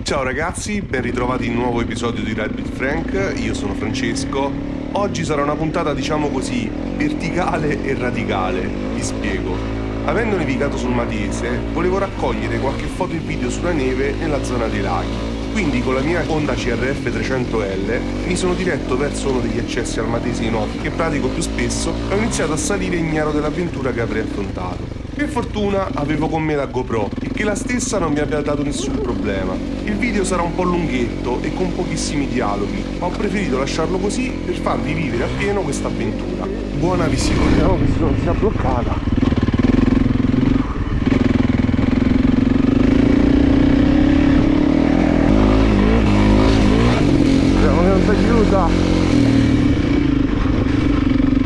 Ciao ragazzi, ben ritrovati in un nuovo episodio di Ride with Frank, io sono Francesco. Oggi sarà una puntata, diciamo così, verticale e radicale, vi spiego. Avendo nevicato sul Matese, volevo raccogliere qualche foto e video sulla neve nella zona dei laghi. Quindi con la mia Honda CRF 300L mi sono diretto verso uno degli accessi al Matese in off che pratico più spesso e ho iniziato a salire ignaro dell'avventura che avrei affrontato. Per fortuna avevo con me la GoPro e che la stessa non mi abbia dato nessun problema. Il video sarà un po' lunghetto e con pochissimi dialoghi, ma ho preferito lasciarlo così per farvi vivere appieno questa avventura. Buona visione. Vediamo che non sia bloccata. Vediamo che non si chiusa.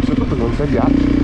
Soprattutto non si ghiaccia.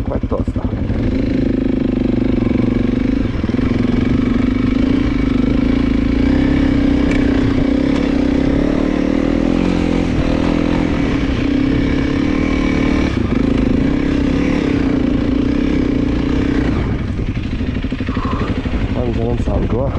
Qua è tosta. Anche non salgo,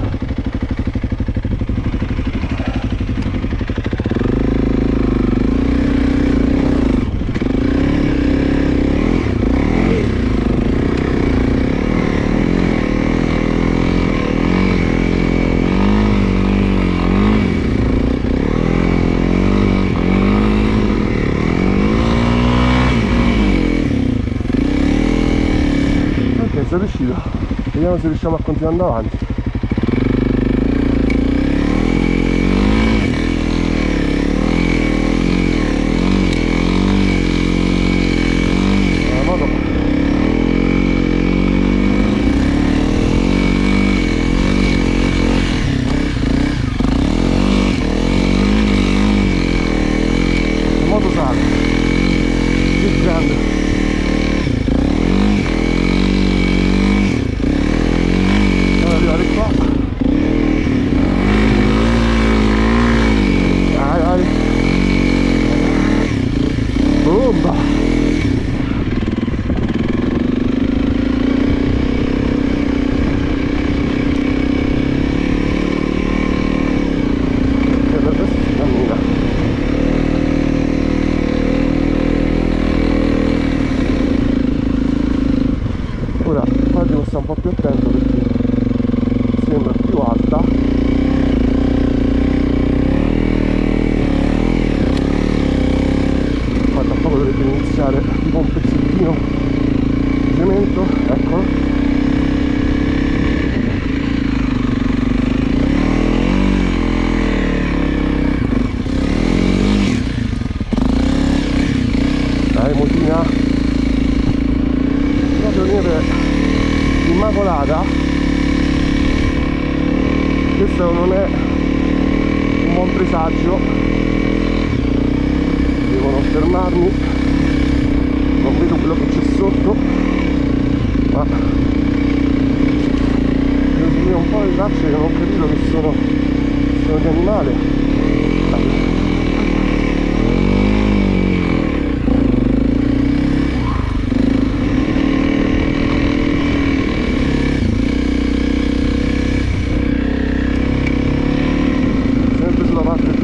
sono riuscito. Vediamo se riusciamo a continuare andando avanti. La moto sale che grande. Arrivare qua. Vai. Bomba. Ora qua devo stare un po' più attento perché sembra più alta. Guarda, poco dovrebbe iniziare tipo un pezzettino di cemento, eccolo. Dai motina, proprio neve immacolata. Questo non è un buon presagio, devo non fermarmi, non vedo quello che c'è sotto, ma devo seguire un po' le tracce che non ho capito che sono di animale.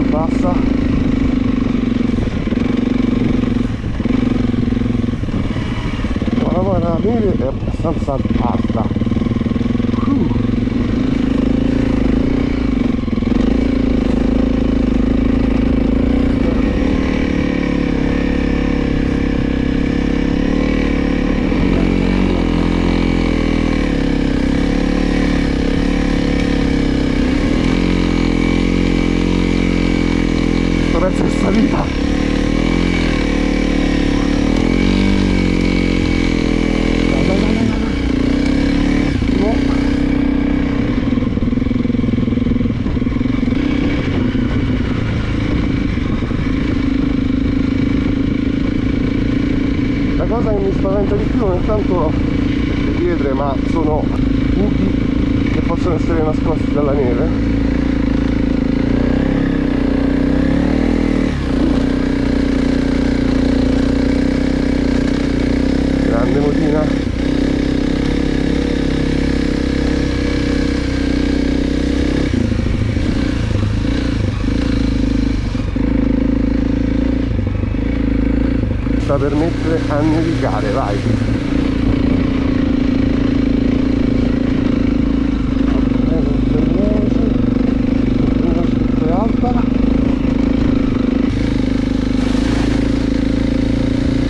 Bassa. Ma la neve è abbastanza alta. vedere, ma sono buchi che possono essere nascosti dalla neve. Grande Modina. Sta per mettere a nevicare, vai. È alta.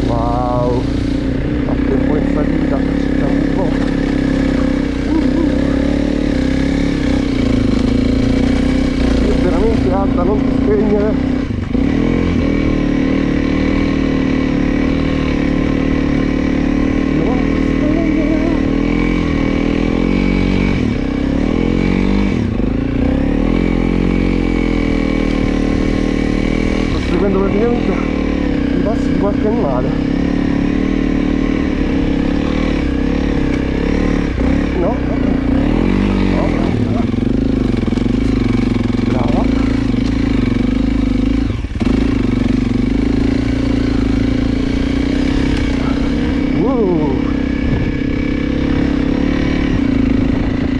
Wow, a tempo in salita, facciamo un po'. È veramente alta, non ti spegnere. Seguendo praticamente i passi di qualche animale. No, brava.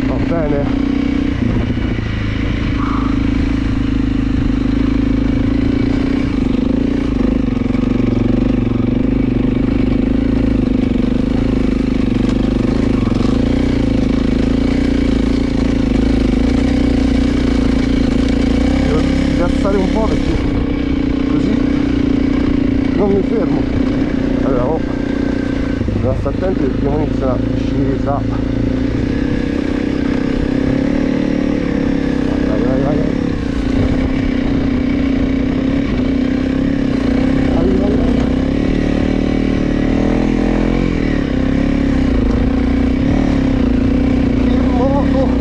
Va bene. Un po' perché così non mi fermo. Allora dobbiamo stare attenti perché non inizia una discesa. Vai. Che moto!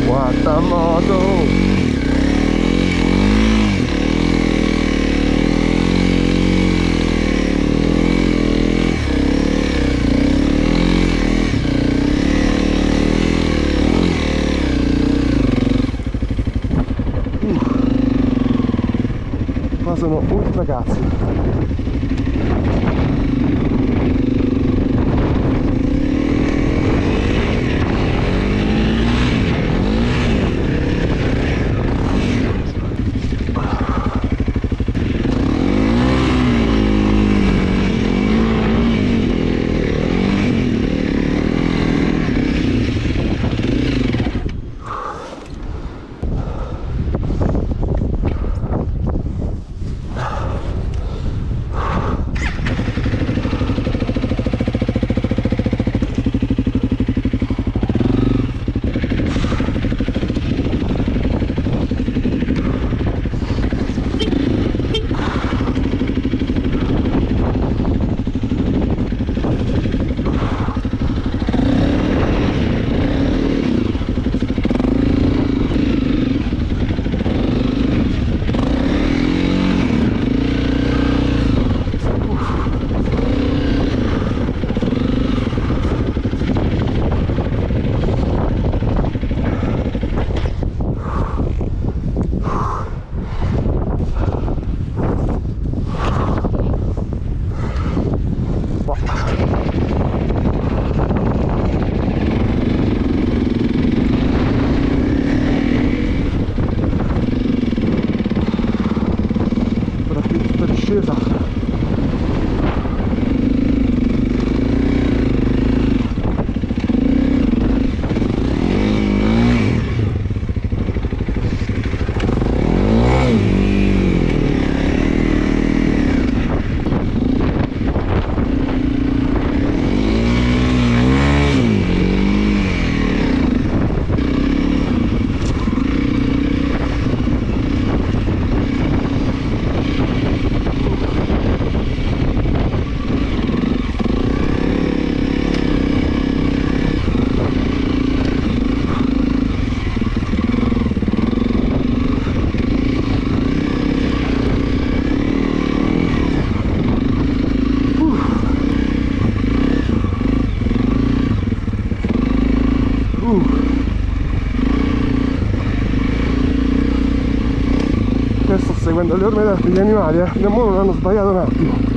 Quanta moto! Qua sono ultra cazzi. seguendo le orme d'arte degli animali, e mo non hanno sbagliato un attimo.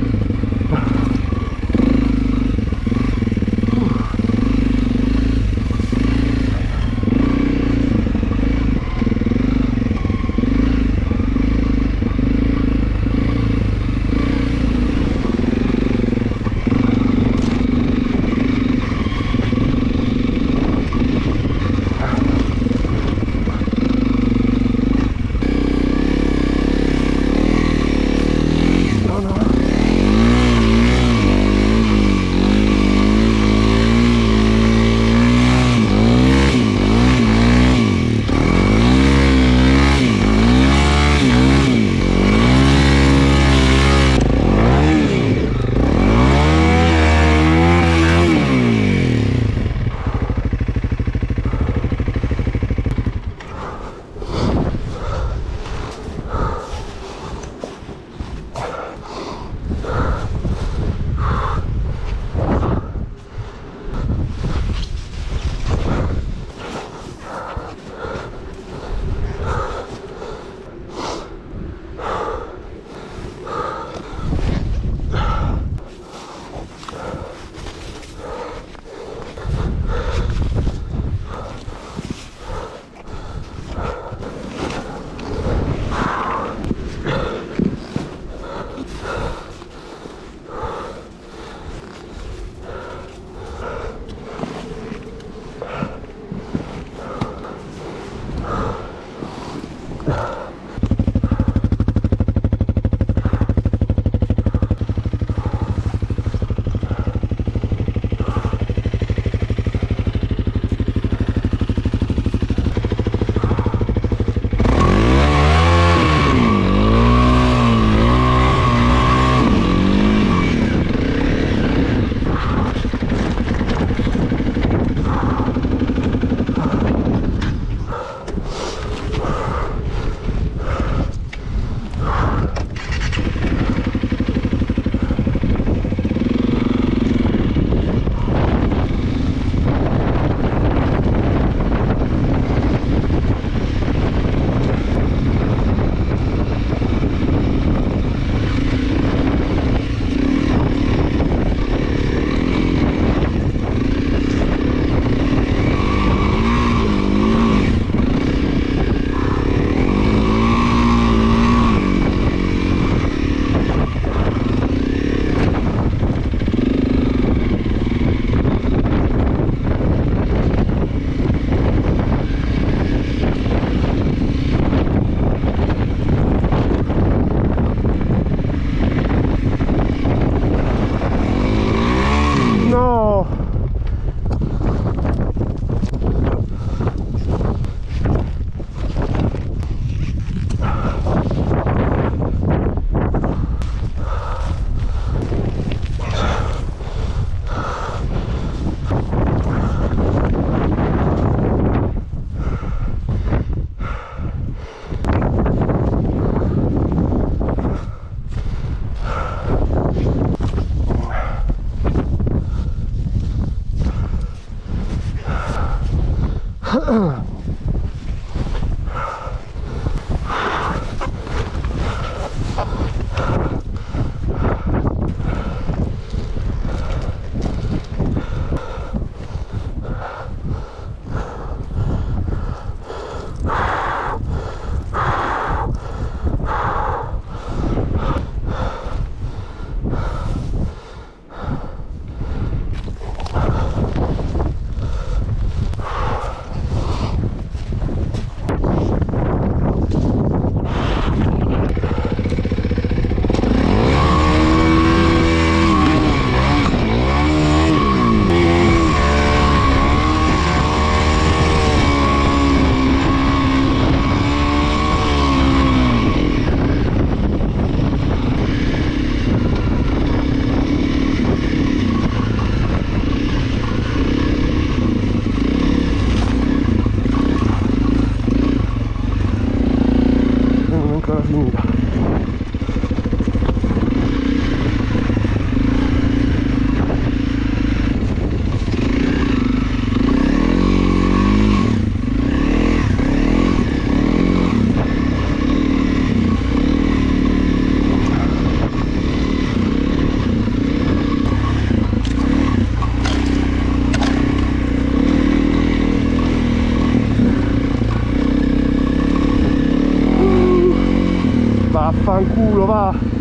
Vaffanculo, va.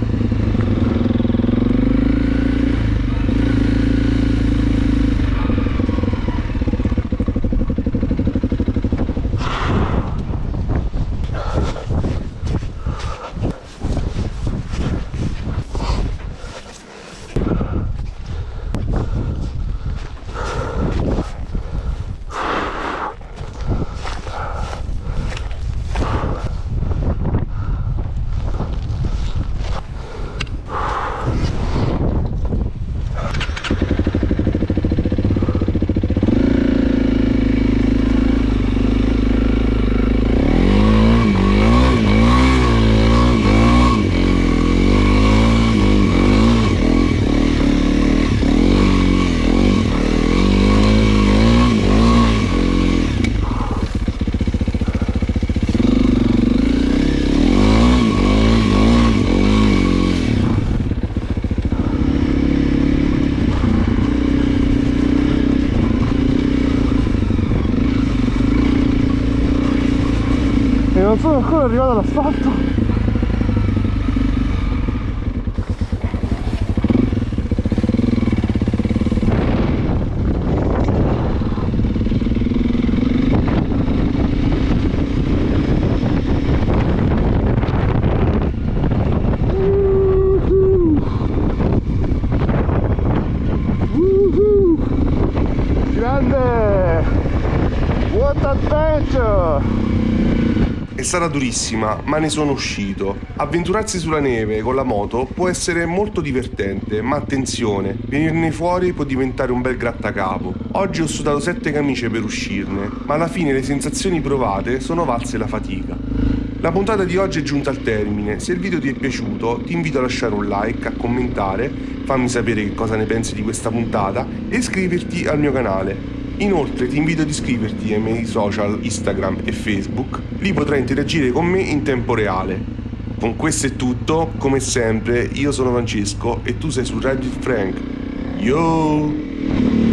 E non sono ancora arrivato all'asfalto. Grande! What adventure! È stata durissima, ma ne sono uscito. Avventurarsi sulla neve con la moto può essere molto divertente, ma attenzione, venirne fuori può diventare un bel grattacapo. Oggi ho sudato 7 camicie per uscirne, ma alla fine le sensazioni provate sono valse la fatica. La puntata di oggi è giunta al termine. Se il video ti è piaciuto, ti invito a lasciare un like, a commentare, fammi sapere che cosa ne pensi di questa puntata e iscriverti al mio canale. Inoltre ti invito ad iscriverti ai miei social Instagram e Facebook, lì potrai interagire con me in tempo reale. Con questo è tutto, come sempre io sono Francesco e tu sei su Ride with Frank. Yo!